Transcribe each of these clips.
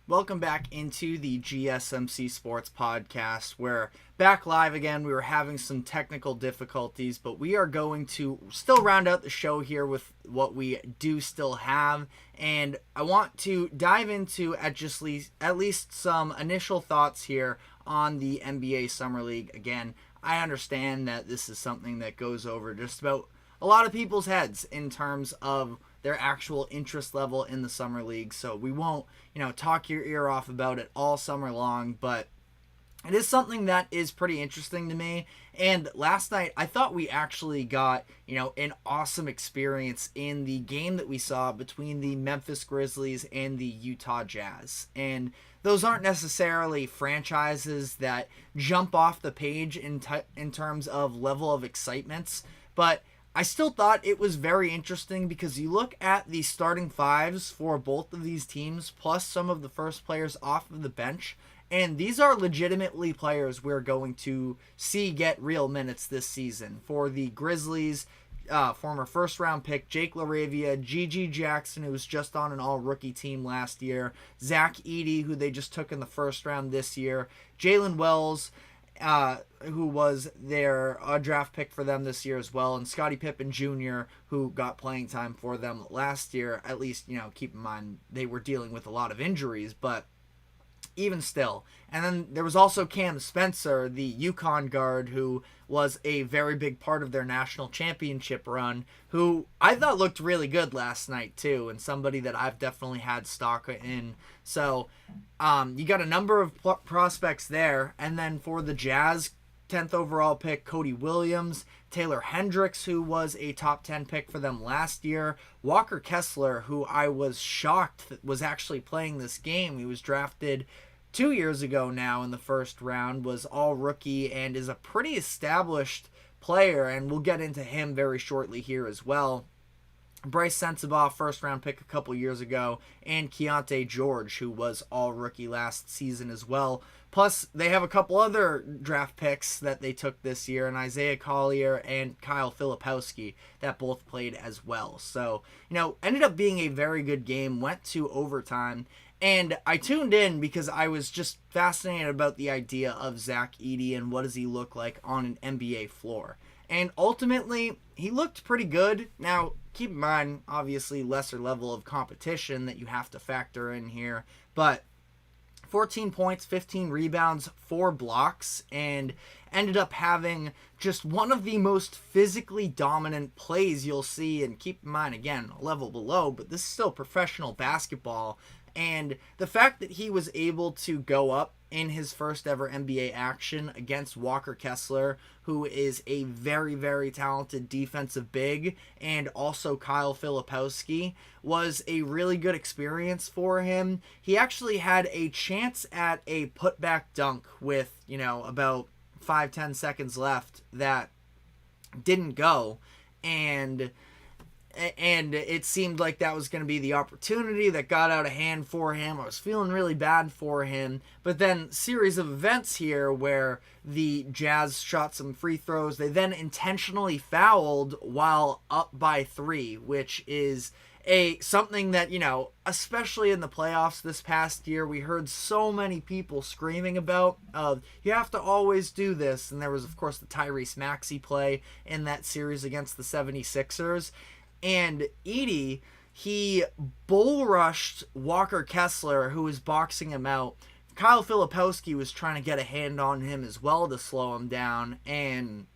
Welcome back into the GSMC Sports Podcast. We're back live again. We were having some technical difficulties, but we are going to still round out the show here with what we do still have. And I want to dive into at least some initial thoughts here on the NBA Summer League. Again, I understand that this is something that goes over just about a lot of people's heads in terms of their actual interest level in the summer league. So we won't, talk your ear off about it all summer long, but it is something that is pretty interesting to me. And last night, I thought we actually got, an awesome experience in the game that we saw between the Memphis Grizzlies and the Utah Jazz. And those aren't necessarily franchises that jump off the page in terms of level of excitements, but I still thought it was very interesting because you look at the starting fives for both of these teams, plus some of the first players off of the bench, and these are legitimately players we're going to see get real minutes this season. For the Grizzlies, former first-round pick Jake LaRavia, Gigi Jackson, who was just on an all-rookie team last year, Zach Edey, who they just took in the first round this year, Jalen Wells, who was their draft pick for them this year as well, and Scottie Pippen Jr., who got playing time for them last year. At least, keep in mind they were dealing with a lot of injuries, but even still. And then there was also Cam Spencer, the UConn guard, who was a very big part of their national championship run, who I thought looked really good last night too, and somebody that I've definitely had stock in. So you got a number of prospects there. And then for the Jazz, 10th overall pick Cody Williams, Taylor Hendricks, who was a top 10 pick for them last year, Walker Kessler, who I was shocked was actually playing this game. He was drafted 2 years ago now in the first round, was all rookie, and is a pretty established player, and we'll get into him very shortly here as well. Bryce Sensabaugh, first-round pick a couple years ago, and Keontae George, who was all-rookie last season as well. Plus, they have a couple other draft picks that they took this year, and Isaiah Collier and Kyle Filipowski that both played as well. So, ended up being a very good game, went to overtime, and I tuned in because I was just fascinated about the idea of Zach Edey and what does he look like on an NBA floor. And ultimately, he looked pretty good. Now, keep in mind, obviously, lesser level of competition that you have to factor in here. But 14 points, 15 rebounds, 4 blocks, and ended up having just one of the most physically dominant plays you'll see. And keep in mind, again, a level below, but this is still professional basketball. And the fact that he was able to go up in his first ever NBA action against Walker Kessler, who is a very, very talented defensive big, and also Kyle Filipowski, was a really good experience for him. He actually had a chance at a putback dunk with, about 5-10 seconds left that didn't go, and it seemed like that was going to be the opportunity that got out of hand for him. I was feeling really bad for him. But then series of events here where the Jazz shot some free throws. They then intentionally fouled while up by 3, which is something that, especially in the playoffs this past year, we heard so many people screaming about, you have to always do this. And there was, of course, the Tyrese Maxey play in that series against the 76ers. And Edey, he bull rushed Walker Kessler, who was boxing him out. Kyle Filipowski was trying to get a hand on him as well to slow him down. And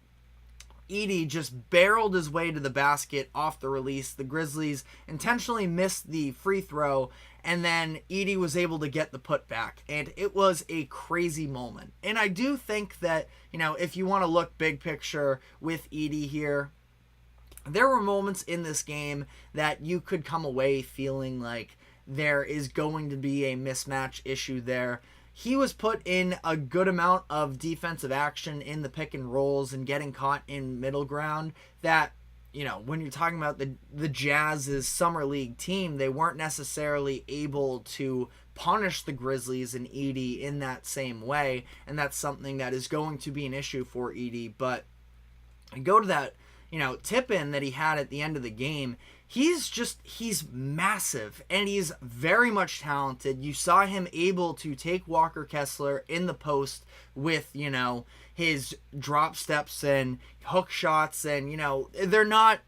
Edey just barreled his way to the basket off the release. The Grizzlies intentionally missed the free throw. And then Edey was able to get the putback. And it was a crazy moment. And I do think that, if you want to look big picture with Edey here, there were moments in this game that you could come away feeling like there is going to be a mismatch issue there. He was put in a good amount of defensive action in the pick and rolls and getting caught in middle ground that, when you're talking about the Jazz's summer league team, they weren't necessarily able to punish the Grizzlies and Edey in that same way. And that's something that is going to be an issue for Edey. But I go to that tip-in that he had at the end of the game. he's massive, and he's very much talented. You saw him able to take Walker Kessler in the post with, his drop steps and hook shots, and, they're not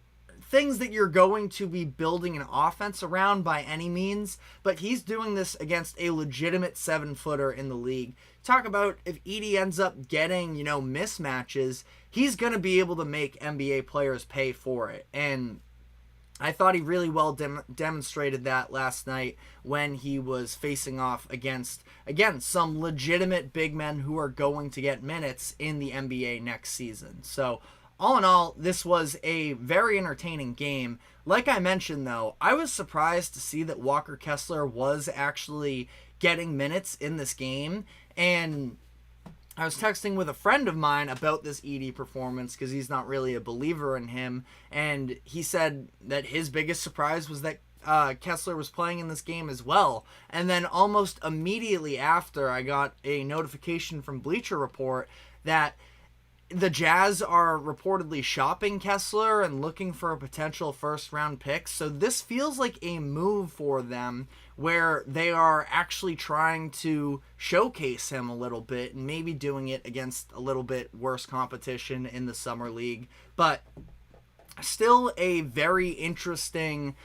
things that you're going to be building an offense around by any means, but he's doing this against a legitimate 7-footer in the league. Talk about if Edey ends up getting, mismatches, he's going to be able to make NBA players pay for it. And I thought he really well demonstrated that last night when he was facing off against, again, some legitimate big men who are going to get minutes in the NBA next season. So all in all, this was a very entertaining game. Like I mentioned, though, I was surprised to see that Walker Kessler was actually getting minutes in this game. And I was texting with a friend of mine about this Edey performance because he's not really a believer in him. And he said that his biggest surprise was that Kessler was playing in this game as well. And then almost immediately after, I got a notification from Bleacher Report that the Jazz are reportedly shopping Kessler and looking for a potential first-round pick. So this feels like a move for them where they are actually trying to showcase him a little bit and maybe doing it against a little bit worse competition in the Summer League. But still a very interesting,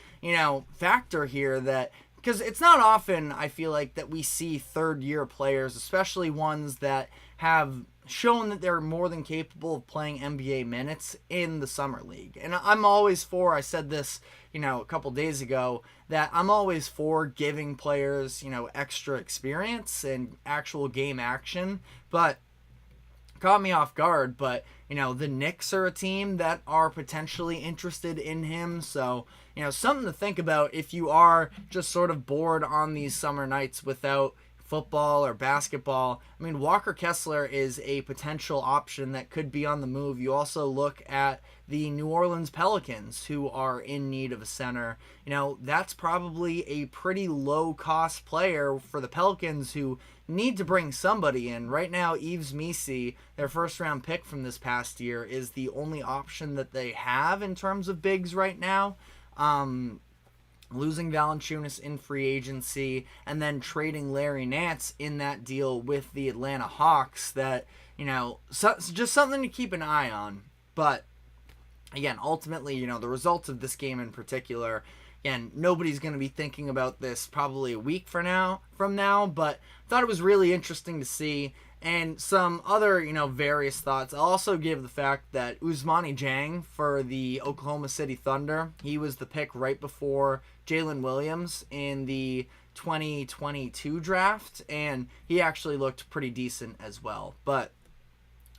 factor here that, because it's not often, I feel like, that we see third-year players, especially ones that have shown that they're more than capable of playing NBA minutes in the Summer League. And I'm always for, I said this, a couple days ago, that I'm always for giving players, extra experience and actual game action. But caught me off guard. But, the Knicks are a team that are potentially interested in him. So, something to think about if you are just sort of bored on these summer nights without football or basketball. I mean, Walker Kessler is a potential option that could be on the move. You also look at the New Orleans Pelicans, who are in need of a center. That's probably a pretty low-cost player for the Pelicans, who need to bring somebody in. Right now, Yves Missi, their first-round pick from this past year, is the only option that they have in terms of bigs right now. Losing Valanciunas in free agency and then trading Larry Nance in that deal with the Atlanta Hawks, that, just something to keep an eye on. But again, ultimately, the results of this game in particular, again, nobody's going to be thinking about this probably a week from now, but I thought it was really interesting to see. And some other, various thoughts. I'll also give the fact that Ousmane Dieng for the Oklahoma City Thunder, he was the pick right before Jalen Williams in the 2022 draft, and he actually looked pretty decent as well. But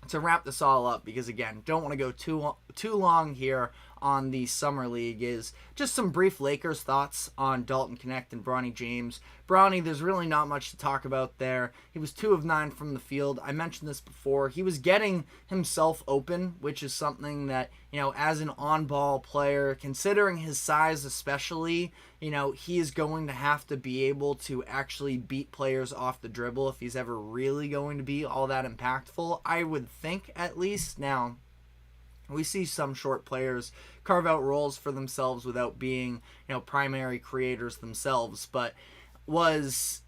to wrap this all up, because again, don't want to go too long here on the Summer League, is just some brief Lakers thoughts on Dalton Knecht and Bronny James. Bronny, there's really not much to talk about there. He was 2 of 9 from the field. I mentioned this before. He was getting himself open, which is something that, as an on-ball player, considering his size especially, he is going to have to be able to actually beat players off the dribble if he's ever really going to be all that impactful, I would think, at least. Now, we see some short players carve out roles for themselves without being, primary creators themselves, but was,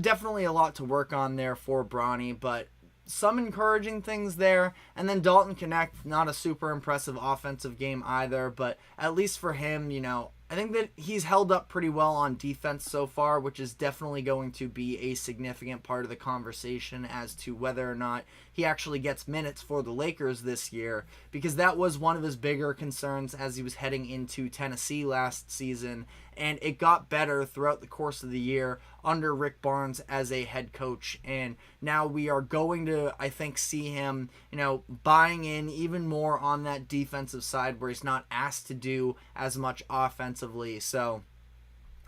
definitely a lot to work on there for Bronny, but some encouraging things there. And then Dalton Knecht, not a super impressive offensive game either, but at least for him, I think that he's held up pretty well on defense so far, which is definitely going to be a significant part of the conversation as to whether or not he actually gets minutes for the Lakers this year, because that was one of his bigger concerns as he was heading into Tennessee last season, and it got better throughout the course of the year under Rick Barnes as a head coach, and now we are going to, I think, see him, buying in even more on that defensive side where he's not asked to do as much offensively. So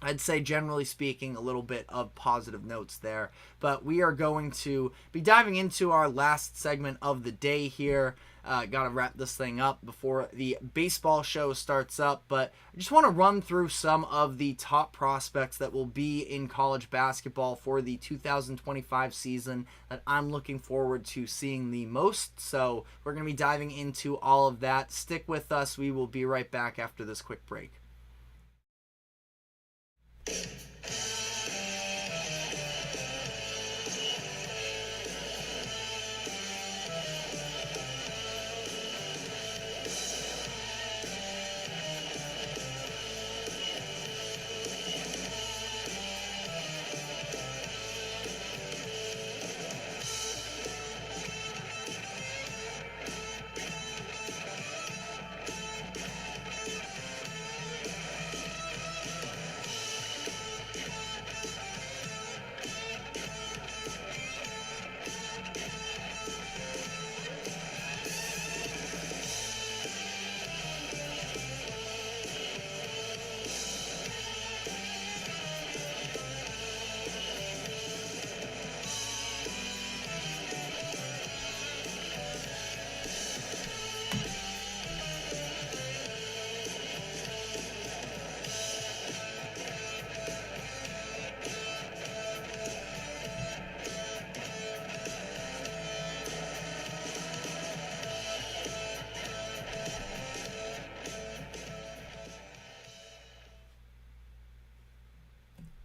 I'd say, generally speaking, a little bit of positive notes there. But we are going to be diving into our last segment of the day here. got to wrap this thing up before the baseball show starts up. But I just want to run through some of the top prospects that will be in college basketball for the 2025 season that I'm looking forward to seeing the most. So we're going to be diving into all of that. Stick with us. We will be right back after this quick break.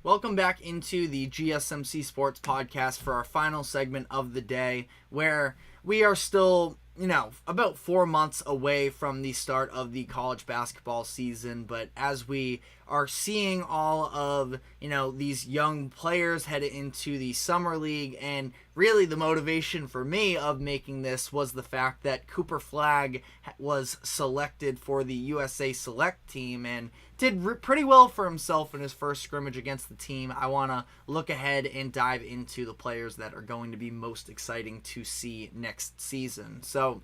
Welcome back into the GSMC Sports Podcast for our final segment of the day, where we are still, about 4 months away from the start of the college basketball season. But as we are seeing all of, these young players head into the summer league, and really the motivation for me of making this was the fact that Cooper Flagg was selected for the USA Select team and did pretty well for himself in his first scrimmage against the team. I want to look ahead and dive into the players that are going to be most exciting to see next season. So,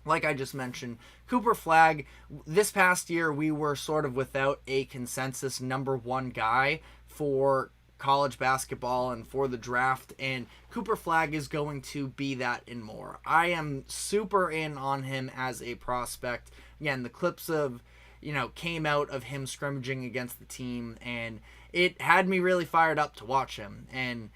like I just mentioned, Cooper Flagg, this past year we were sort of without a consensus number one guy for college basketball and for the draft, and Cooper Flagg is going to be that and more. I am super in on him as a prospect. Again, the clips of came out of him scrimmaging against the team, and it had me really fired up to watch him. And,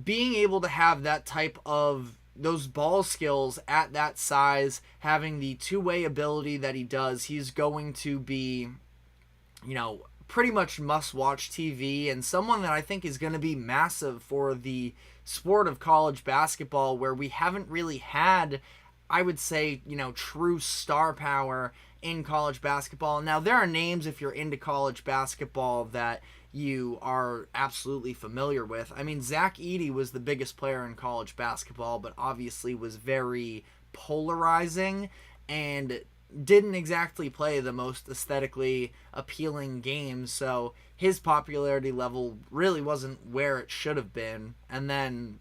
being able to have that type of those ball skills at that size, having the two-way ability that he does, he's going to be, pretty much must-watch TV, and someone that I think is going to be massive for the sport of college basketball, where we haven't really had, I would say, true star power in college basketball. Now, there are names, if you're into college basketball, that you are absolutely familiar with. I mean, Zach Edey was the biggest player in college basketball, but obviously was very polarizing and didn't exactly play the most aesthetically appealing games, so his popularity level really wasn't where it should have been. And then,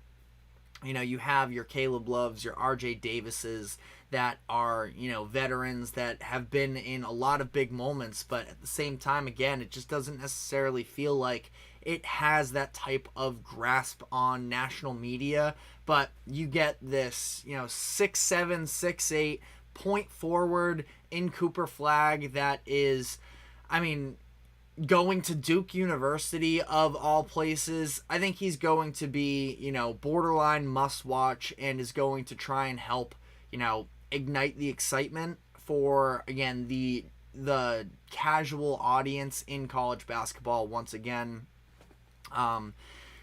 you have your Caleb Loves, your RJ Davises, that are, veterans that have been in a lot of big moments, but at the same time, again, it just doesn't necessarily feel like it has that type of grasp on national media. But you get this, 6'7", 6'8", point forward in Cooper Flagg that is, going to Duke University of all places. I think he's going to be, borderline must watch, and is going to try and help, ignite the excitement for, again, the casual audience in college basketball once again.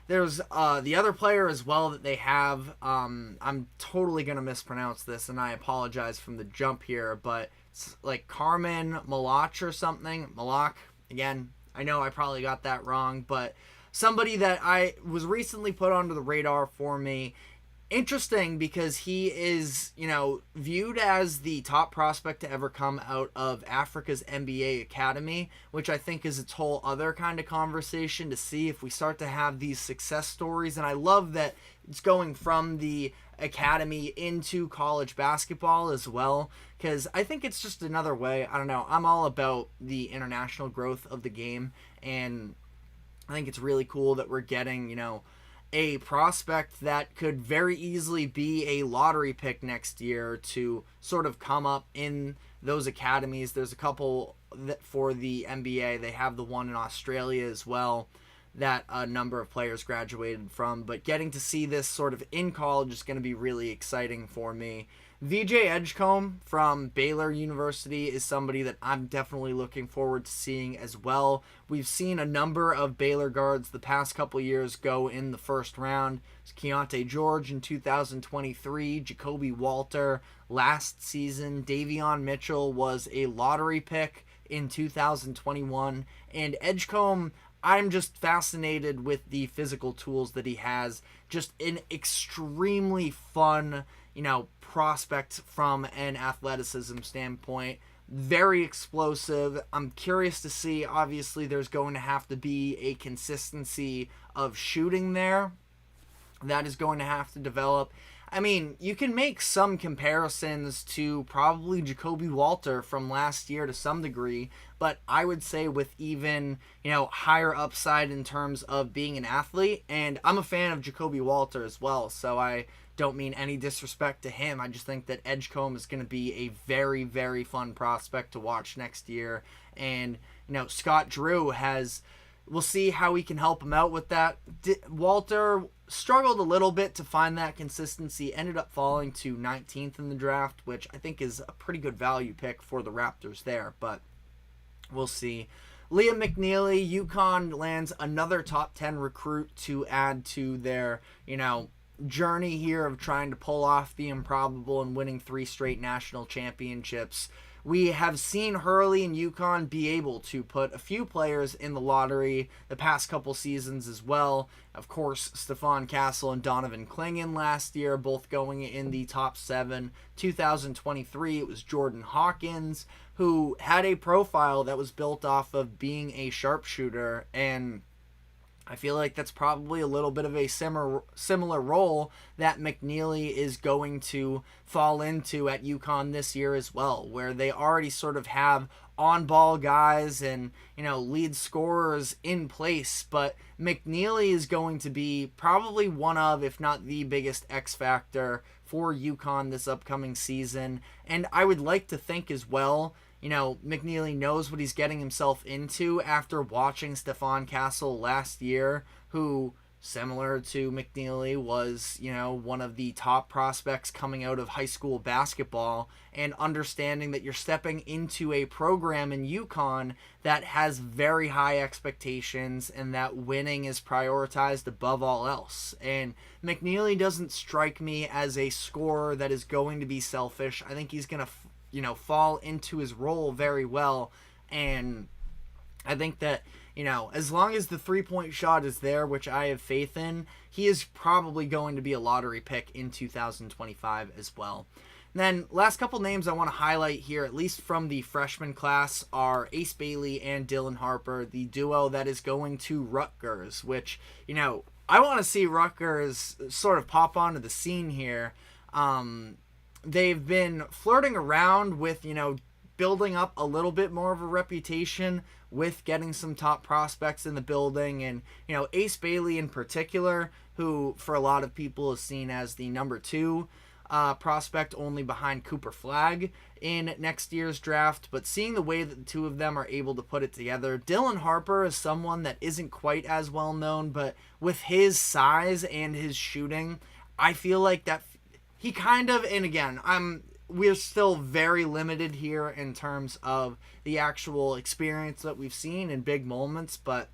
There's the other player as well that they have. I'm totally going to mispronounce this, and I apologize from the jump here, but it's like Carmen Malach or something. Malach, again, I know I probably got that wrong, but somebody that I was recently put onto the radar for me. Interesting, because he is, viewed as the top prospect to ever come out of Africa's NBA Academy, which I think is its whole other kind of conversation to see if we start to have these success stories. And I love that it's going from the academy into college basketball as well, because I think it's just another way. I don't know. I'm all about the international growth of the game, and I think it's really cool that we're getting, a prospect that could very easily be a lottery pick next year to sort of come up in those academies. There's a couple that for the NBA. They have the one in Australia as well that a number of players graduated from. But getting to see this sort of in college is going to be really exciting for me. VJ Edgecombe from Baylor University is somebody that I'm definitely looking forward to seeing as well. We've seen a number of Baylor guards the past couple years go in the first round. It's Keontae George in 2023, Jacoby Walter last season. Davion Mitchell was a lottery pick in 2021. And Edgecombe, I'm just fascinated with the physical tools that he has. Just an extremely fun, prospect from an athleticism standpoint. Very explosive. I'm curious to see, obviously, there's going to have to be a consistency of shooting there. That is going to have to develop. I mean, you can make some comparisons to probably Jacoby Walter from last year to some degree, but I would say with even, higher upside in terms of being an athlete. And I'm a fan of Jacoby Walter as well, so I don't mean any disrespect to him. I just think that Edgecombe is going to be a very, very fun prospect to watch next year. And, Scott Drew we'll see how we can help him out with that. Walter struggled a little bit to find that consistency, ended up falling to 19th in the draft, which I think is a pretty good value pick for the Raptors there, but we'll see. Liam McNeely, UConn lands another top 10 recruit to add to their, journey here of trying to pull off the improbable and winning 3 straight national championships. We have seen Hurley and UConn be able to put a few players in the lottery the past couple seasons as well. Of course, Stephon Castle and Donovan Clingan last year, both going in the top 7. 2023, it was Jordan Hawkins, who had a profile that was built off of being a sharpshooter, and I feel like that's probably a little bit of a similar role that McNeely is going to fall into at UConn this year as well, where they already sort of have on-ball guys and, lead scorers in place, but McNeely is going to be probably one of, if not the biggest X factor for UConn this upcoming season. And I would like to think as well, McNeely knows what he's getting himself into after watching Stephon Castle last year, who, similar to McNeely, was, one of the top prospects coming out of high school basketball, and understanding that you're stepping into a program in UConn that has very high expectations and that winning is prioritized above all else. And McNeely doesn't strike me as a scorer that is going to be selfish. I think he's going to fall into his role very well. And I think that, as long as the 3-point shot is there, which I have faith in, he is probably going to be a lottery pick in 2025 as well. And then last couple names I want to highlight here, at least from the freshman class, are Ace Bailey and Dylan Harper, the duo that is going to Rutgers, which, I want to see Rutgers sort of pop onto the scene here. They've been flirting around with, building up a little bit more of a reputation with getting some top prospects in the building. And, Ace Bailey in particular, who for a lot of people is seen as the number 2 prospect, only behind Cooper Flagg in next year's draft. But seeing the way that the two of them are able to put it together, Dylan Harper is someone that isn't quite as well known, but with his size and his shooting, I feel like that he kind of, and again, we're still very limited here in terms of the actual experience that we've seen in big moments, but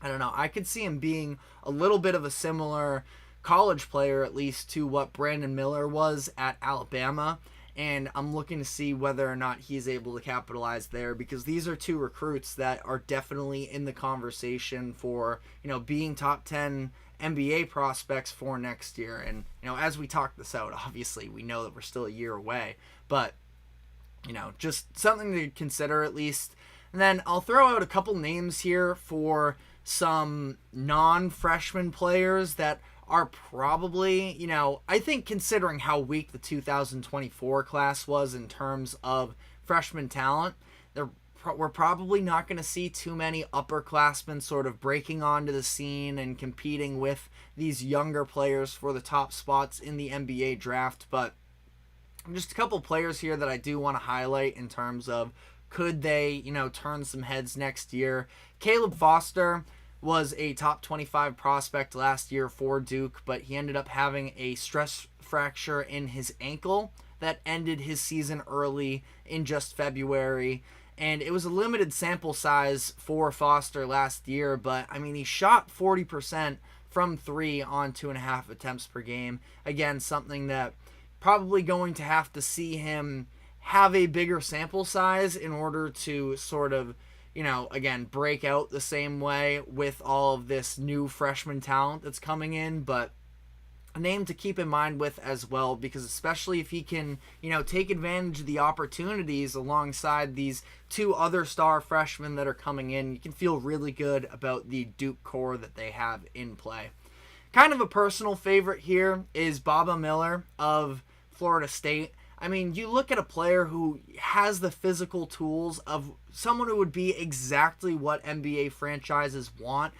I don't know, I could see him being a little bit of a similar college player, at least, to what Brandon Miller was at Alabama, and I'm looking to see whether or not he's able to capitalize there, because these are 2 recruits that are definitely in the conversation for, being top 10 NBA prospects for next year. And, as we talk this out, obviously we know that we're still a year away, but, just something to consider at least. And then I'll throw out a couple names here for some non-freshman players that are probably, I think considering how weak the 2024 class was in terms of freshman talent, they're we're probably not going to see too many upperclassmen sort of breaking onto the scene and competing with these younger players for the top spots in the NBA draft. But just a couple players here that I do want to highlight in terms of could they, turn some heads next year. Caleb Foster was a top 25 prospect last year for Duke, but he ended up having a stress fracture in his ankle that ended his season early in just February. And it was a limited sample size for Foster last year, but he shot 40% from 3 on 2.5 attempts per game. Again, something that probably going to have to see him have a bigger sample size in order to sort of, again, break out the same way with all of this new freshman talent that's coming in. But a name to keep in mind with as well, because especially if he can, take advantage of the opportunities alongside these 2 other star freshmen that are coming in, you can feel really good about the Duke core that they have in play. Kind of a personal favorite here is Baba Miller of Florida State. You look at a player who has the physical tools of someone who would be exactly what NBA franchises want.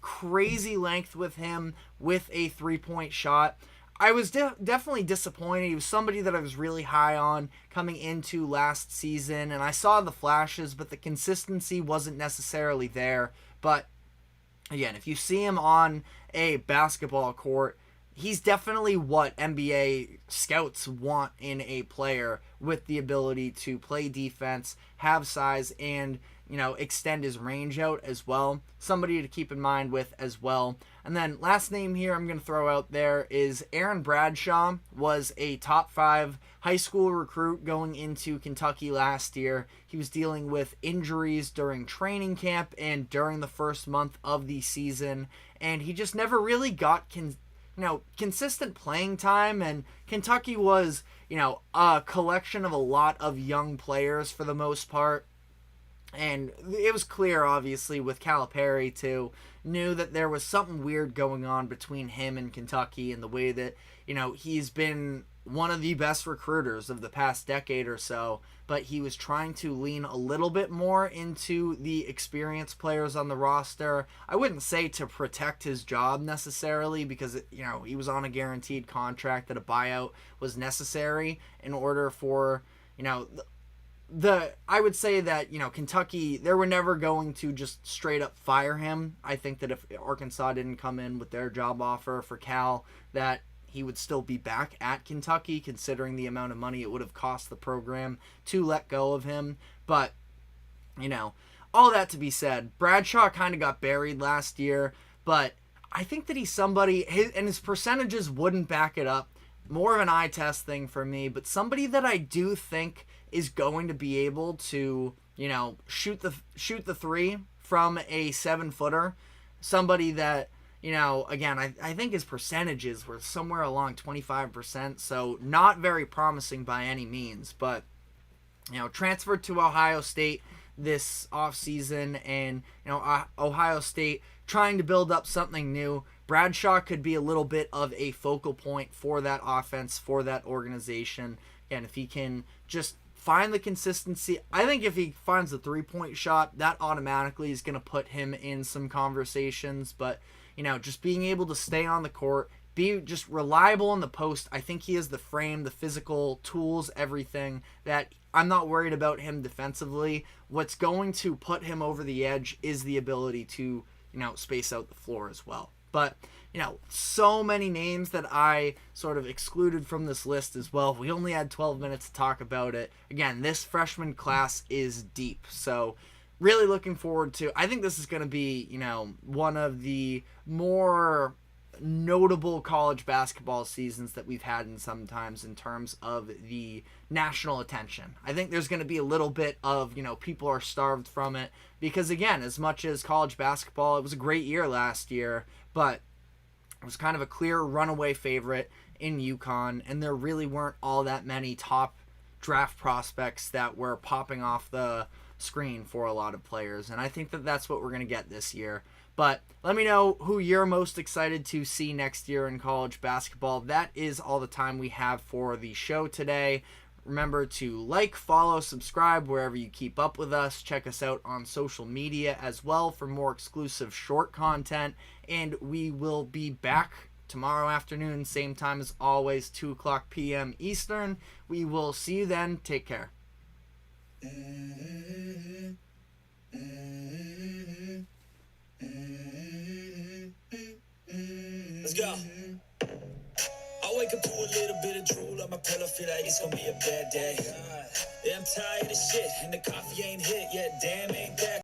Crazy length with him with a 3-point shot. I was definitely disappointed. He was somebody that I was really high on coming into last season, and I saw the flashes, but the consistency wasn't necessarily there. But again, if you see him on a basketball court, he's definitely what NBA scouts want in a player, with the ability to play defense, have size, and extend his range out as well. Somebody to keep in mind with as well. And then last name here I'm going to throw out there is Aaron Bradshaw. Was a top 5 high school recruit going into Kentucky last year. He was dealing with injuries during training camp and during the first month of the season, and he just never really got consistent playing time. And Kentucky was, a collection of a lot of young players for the most part. And it was clear, obviously, with Calipari, too, knew that there was something weird going on between him and Kentucky, and the way that, he's been one of the best recruiters of the past decade or so, but he was trying to lean a little bit more into the experienced players on the roster. I wouldn't say to protect his job necessarily, because, he was on a guaranteed contract, that a buyout was necessary in order for, I would say that, Kentucky, they were never going to just straight up fire him. I think that if Arkansas didn't come in with their job offer for Cal, that he would still be back at Kentucky, considering the amount of money it would have cost the program to let go of him. But, all that to be said, Bradshaw kind of got buried last year, but I think that he's somebody, and his percentages wouldn't back it up. More of an eye test thing for me, but somebody that I do think is going to be able to, shoot the 3 from a 7-footer. Somebody that, again, I think his percentages were somewhere along 25%, so not very promising by any means. But, transferred to Ohio State this offseason, and, Ohio State trying to build up something new. Bradshaw could be a little bit of a focal point for that offense, for that organization. Again, if he can just find the consistency, I think if he finds the 3-point shot, that automatically is going to put him in some conversations. But, just being able to stay on the court, be just reliable in the post, I think he has the frame, the physical tools, everything, that I'm not worried about him defensively. What's going to put him over the edge is the ability to, space out the floor as well. But, so many names that I sort of excluded from this list as well. We only had 12 minutes to talk about it. Again, this freshman class is deep. So, really looking forward to, I think this is going to be, one of the more notable college basketball seasons that we've had in some times in terms of the national attention. I think there's going to be a little bit of, people are starved from it, because again, as much as college basketball, it was a great year last year, but it was kind of a clear runaway favorite in UConn, and there really weren't all that many top draft prospects that were popping off the screen for a lot of players, and I think that that's what we're going to get this year. But let me know who you're most excited to see next year in college basketball. That is all the time we have for the show today. Remember to like, follow, subscribe wherever you keep up with us. Check us out on social media as well for more exclusive short content. And we will be back tomorrow afternoon, same time as always, 2 o'clock p.m. Eastern. We will see you then. Take care. Let's go. I wake up to a little bit of drool on my pillow, feel like it's gonna be a bad day. Yeah, I'm tired of shit, and the coffee ain't hit yet, damn, ain't that